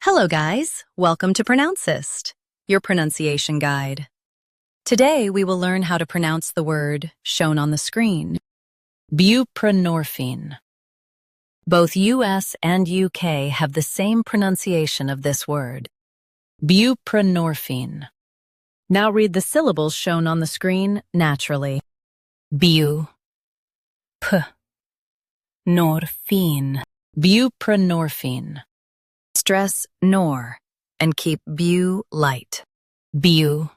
Hello guys, welcome to Pronouncist, your pronunciation guide. Today we will learn how to pronounce the word shown on the screen, buprenorphine. Both US and UK have the same pronunciation of this word, buprenorphine. Now read the syllables shown on the screen naturally. Bu, p, norphine, buprenorphine. Stress nor and keep bu light. Bu,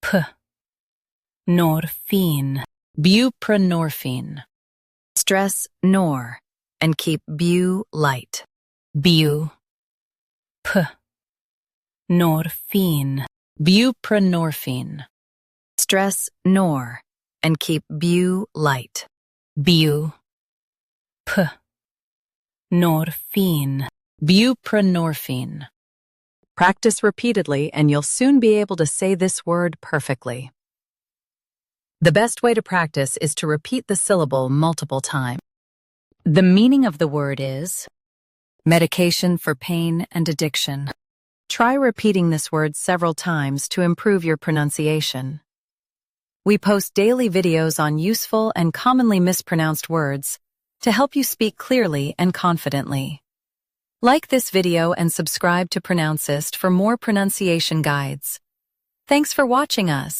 p, norphine, buprenorphine. Stress nor and keep bu light. Bu, p, norphine, buprenorphine. Stress nor and keep bu light. Bu, p, norphine, buprenorphine. Practice repeatedly and you'll soon be able to say this word perfectly. The best way to practice is to repeat the syllable multiple times. The meaning of the word is medication for pain and addiction. Try repeating this word several times to improve your pronunciation. We post daily videos on useful and commonly mispronounced words to help you speak clearly and confidently. Like this video and subscribe to Pronouncist for more pronunciation guides. Thanks for watching us.